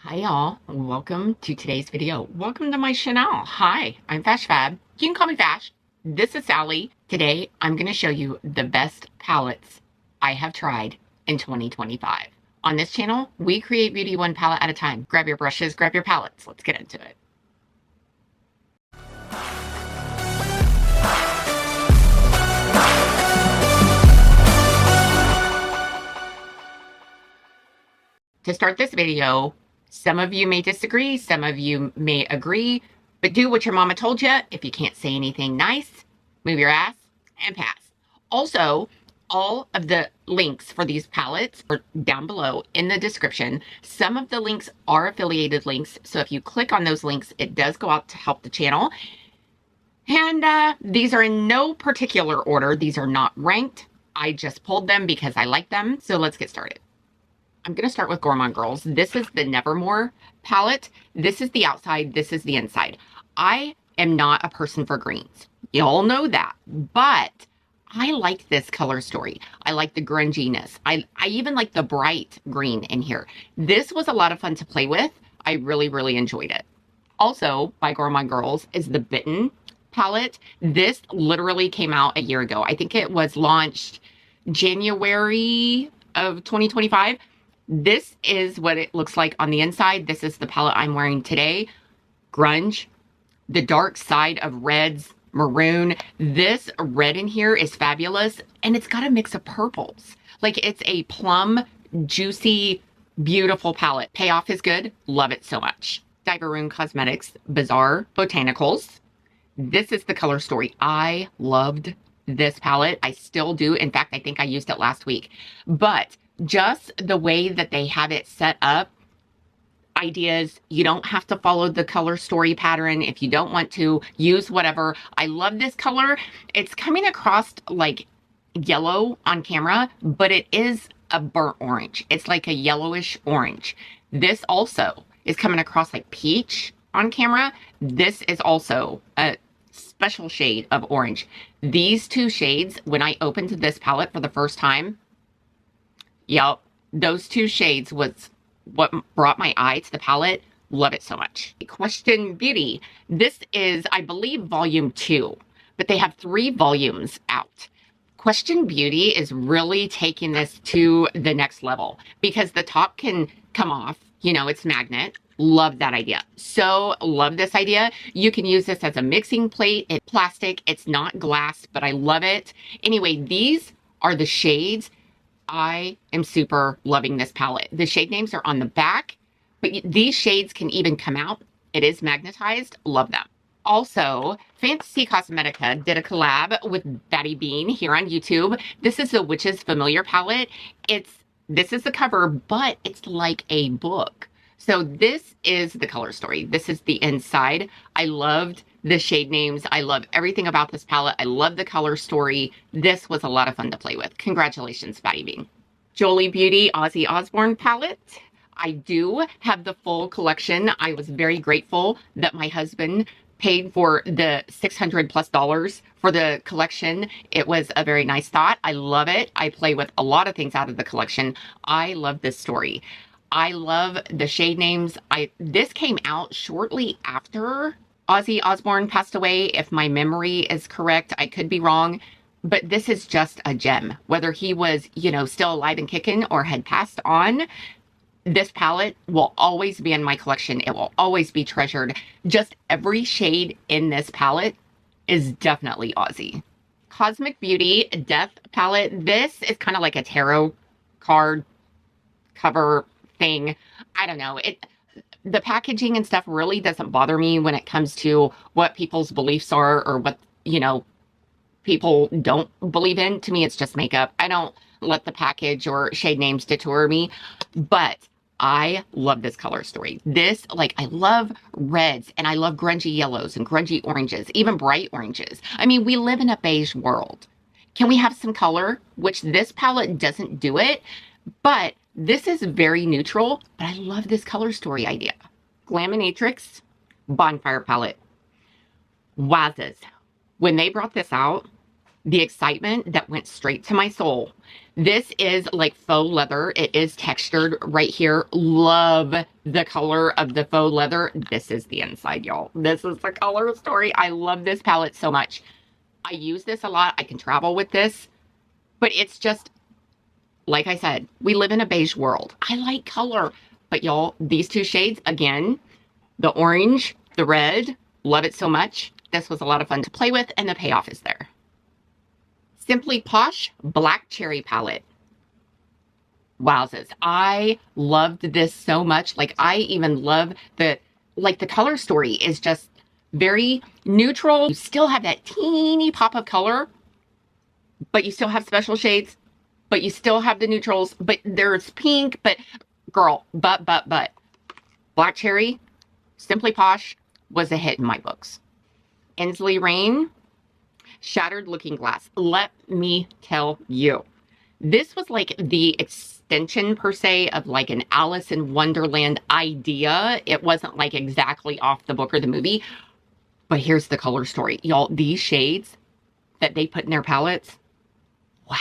Hi y'all, welcome to today's video. Welcome to my channel. Hi, I'm FashFab. You can call me Fash. This is Sally. Today I'm going to show you the best palettes I have tried in 2025. On this channel, we create beauty one palette at a time. Grab your brushes, grab your palettes. Let's get into it. To start this video, some of you may disagree, some of you may agree, but do what your mama told you. If you can't say anything nice, move your ass and pass. Also, all of the links for these palettes are down below in the description. Some of the links are affiliated links, so if you click on those links, it does go out to help the channel. And these are in no particular order. These are not ranked. I just pulled them because I like them. So let's get started. I'm going to start with Gourman Girls. This is the Nevermore palette. This is the outside. This is the inside. I am not a person for greens. Y'all know that. But I like this color story. I like the grunginess. I even like the bright green in here. This was a lot of fun to play with. I really, really enjoyed it. Also, by Gourman Girls is the Bitten Palette. This literally came out a year ago. I think it was launched January of 2025. This is what it looks like on the inside. This is the palette I'm wearing today. Grunge, the dark side of reds, maroon. This red in here is fabulous, and it's got a mix of purples. Like, it's a plum, juicy, beautiful palette. Payoff is good. Love it so much. Nomad Cosmetics Bizarre Botanicals. This is the color story. I loved this palette. I still do. In fact, I think I used it last week. But just the way that they have it set up, ideas, you don't have to follow the color story pattern. If you don't want to, use whatever. I love this color. It's coming across like yellow on camera, but it is a burnt orange. It's like a yellowish orange. This also is coming across like peach on camera. This is also a special shade of orange. These two shades, when I opened this palette for the first time, yep, those two shades was what brought my eye to the palette. Love it so much. Question Beauty. This is, I believe, volume 2, but they have 3 volumes out. Question Beauty is really taking this to the next level because the top can come off. You know, it's magnet. Love that idea. So love this idea. You can use this as a mixing plate. It's plastic. It's not glass, but I love it. Anyway, these are the shades. I am super loving this palette. The shade names are on the back, but these shades can even come out. It is magnetized. Love them. Also, Fantasy Cosmetica did a collab with Batty Bean here on YouTube. This is the Witch's Familiar palette. This is the cover, but it's like a book. So this is the color story. This is the inside. I loved the shade names. I love everything about this palette. I love the color story. This was a lot of fun to play with. Congratulations, Batty Bean. Jolie Beauty Ozzy Ozbourne palette. I do have the full collection. I was very grateful that my husband paid for the $600+ for the collection. It was a very nice thought. I love it. I play with a lot of things out of the collection. I love this story. I love the shade names. This came out shortly after Ozzy Ozbourne passed away. If my memory is correct, I could be wrong, but this is just a gem. Whether he was, you know, still alive and kicking or had passed on, this palette will always be in my collection. It will always be treasured. Just every shade in this palette is definitely Ozzy. Cosmic Beauty Death palette. This is kind of like a tarot card cover thing. I don't know. The packaging and stuff really doesn't bother me when it comes to what people's beliefs are or what, you know, people don't believe in. To me, it's just makeup. I don't let the package or shade names deter me, but I love this color story. This, like, I love reds and I love grungy yellows and grungy oranges, even bright oranges. I mean, we live in a beige world. Can we have some color? Which this palette doesn't do it, but this is very neutral, but I love this color story idea. Glaminatrix Bonfire Palette. Wowzers. When they brought this out, the excitement that went straight to my soul. This is like faux leather. It is textured right here. Love the color of the faux leather. This is the inside, y'all. This is the color story. I love this palette so much. I use this a lot. I can travel with this, but it's just, like I said, we live in a beige world. I like color, but y'all, these two shades, again, the orange, the red, love it so much. This was a lot of fun to play with, and the payoff is there. Simply Posh Black Cherry Palette. Wowzers. I loved this so much. Like, I even love the color story is just very neutral. You still have that teeny pop of color, but you still have special shades, but you still have the neutrals, but there's pink, but girl, but. Black Cherry, Simply Posh was a hit in my books. Ensley Rain, Shattered Looking Glass. Let me tell you, this was like the extension per se of like an Alice in Wonderland idea. It wasn't like exactly off the book or the movie, but here's the color story. Y'all, these shades that they put in their palettes, wow.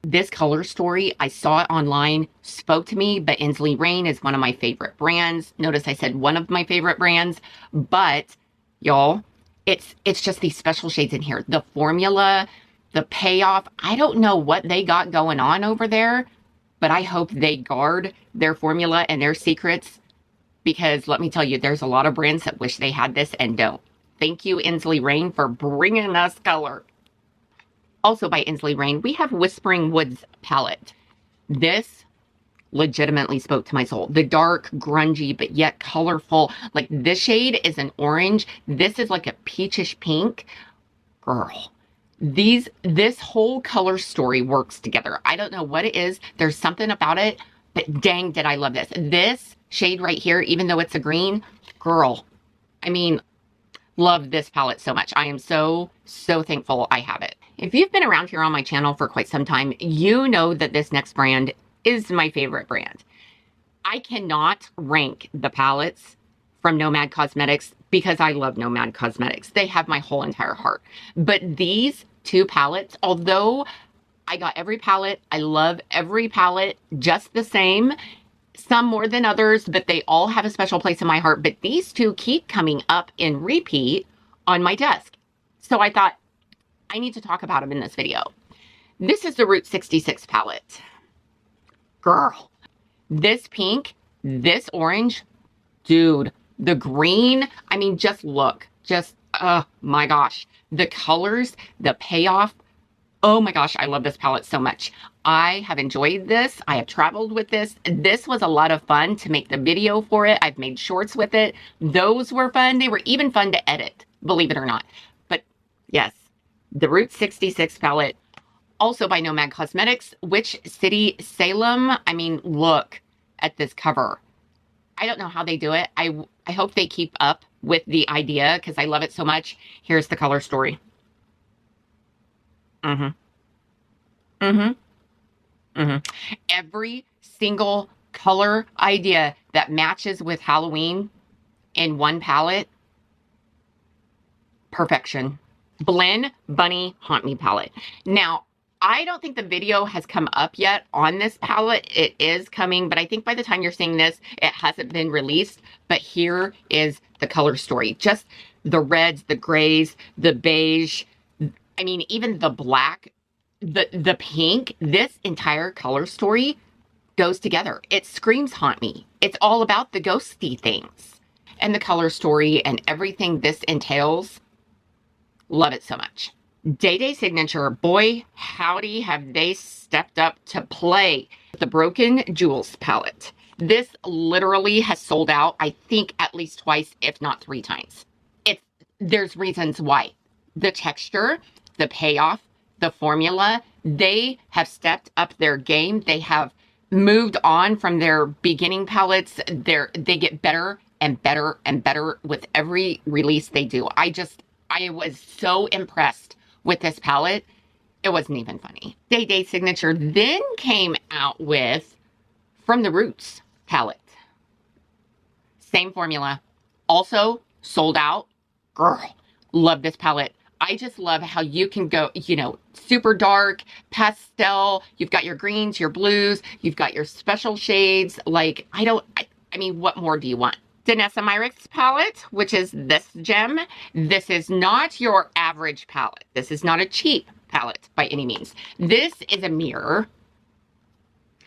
This color story, I saw it online, spoke to me, but Ensley Rain is one of my favorite brands. Notice I said one of my favorite brands, but y'all, it's just these special shades in here. The formula, the payoff, I don't know what they got going on over there, but I hope they guard their formula and their secrets, because let me tell you, there's a lot of brands that wish they had this and don't. Thank you, Ensley Rain, for bringing us color. Also by Ensley Rain, we have Whispering Woods Palette. This legitimately spoke to my soul. The dark, grungy, but yet colorful. Like, this shade is an orange. This is like a peachish pink. Girl, this whole color story works together. I don't know what it is. There's something about it, but dang, did I love this. This shade right here, even though it's a green, girl, I mean, love this palette so much. I am so thankful I have it. If you've been around here on my channel for quite some time, you know that this next brand is my favorite brand. I cannot rank the palettes from Nomad Cosmetics because I love Nomad Cosmetics. They have my whole entire heart. But these two palettes, although I got every palette, I love every palette just the same, some more than others, but they all have a special place in my heart. But these two keep coming up in repeat on my desk. So I thought, I need to talk about them in this video. This is the Route 66 palette. Girl, this pink, this orange, dude, the green, I mean, just look, just, oh my gosh. The colors, the payoff, oh my gosh, I love this palette so much. I have enjoyed this. I have traveled with this. This was a lot of fun to make the video for it. I've made shorts with it. Those were fun. They were even fun to edit, believe it or not. But yes, the Route 66 palette, also by Nomad Cosmetics, Witch City Salem. I mean, look at this cover. I don't know how they do it. I hope they keep up with the idea because I love it so much. Here's the color story. Every single color idea that matches with Halloween in one palette, perfection. Blend Bunny Haunt Me palette. Now, I don't think the video has come up yet on this palette. It is coming, but I think by the time you're seeing this, it hasn't been released. But here is the color story. Just the reds, the grays, the beige. I mean, even the black, the pink. This entire color story goes together. It screams Haunt Me. It's all about the ghosty things. And the color story and everything this entails. Love it so much. Day Day Signature, boy, howdy, have they stepped up to play. The Broken Jewels palette. This literally has sold out, I think, at least twice, if not 3 times. There's reasons why. The texture, the payoff, the formula, they have stepped up their game. They have moved on from their beginning palettes. They get better and better and better with every release they do. I was so impressed with this palette. It wasn't even funny. Day Day Signature then came out with From the Roots palette. Same formula. Also sold out. Girl, love this palette. I just love how you can go, you know, super dark, pastel. You've got your greens, your blues, you've got your special shades. Like, I mean, what more do you want? Danessa Myrix palette, which is this gem. This is not your average palette. This is not a cheap palette by any means. This is a mirror.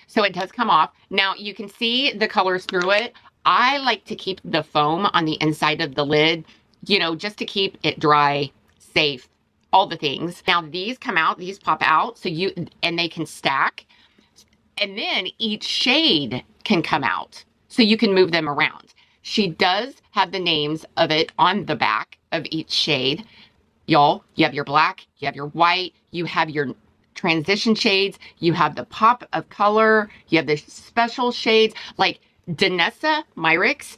So it does come off. Now you can see the colors through it. I like to keep the foam on the inside of the lid, you know, just to keep it dry, safe, all the things. Now these come out, these pop out, so and they can stack. And then each shade can come out, so you can move them around. She does have the names of it on the back of each shade. Y'all, you have your black, you have your white, you have your transition shades, you have the pop of color, you have the special shades. Like Danessa Myrix,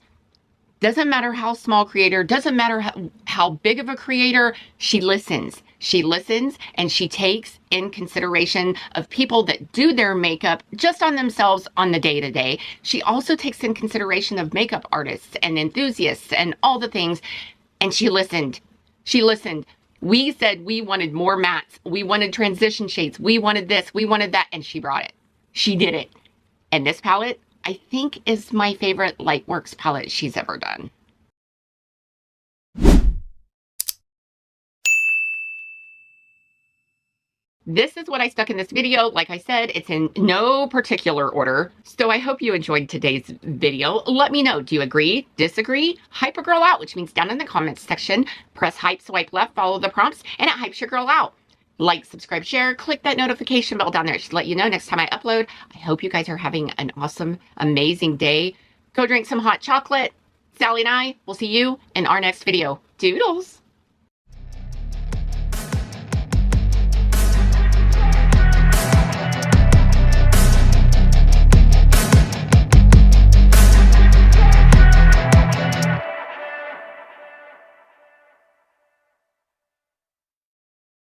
doesn't matter how small creator, doesn't matter how big of a creator, she listens. She listens and she takes in consideration of people that do their makeup just on themselves on the day-to-day. She also takes in consideration of makeup artists and enthusiasts and all the things. And she listened. She listened. We said we wanted more mattes. We wanted transition shades. We wanted this. We wanted that. And she brought it. She did it. And this palette, I think, is my favorite Lightworks palette she's ever done. This is what I stuck in this video. Like I said, it's in no particular order. So I hope you enjoyed today's video. Let me know. Do you agree? Disagree? Hype a girl out, which means down in the comments section, press hype, swipe left, follow the prompts, and it hypes your girl out. Like, subscribe, share, click that notification bell down there. It should let you know next time I upload. I hope you guys are having an awesome, amazing day. Go drink some hot chocolate. Sally and I will see you in our next video. Doodles!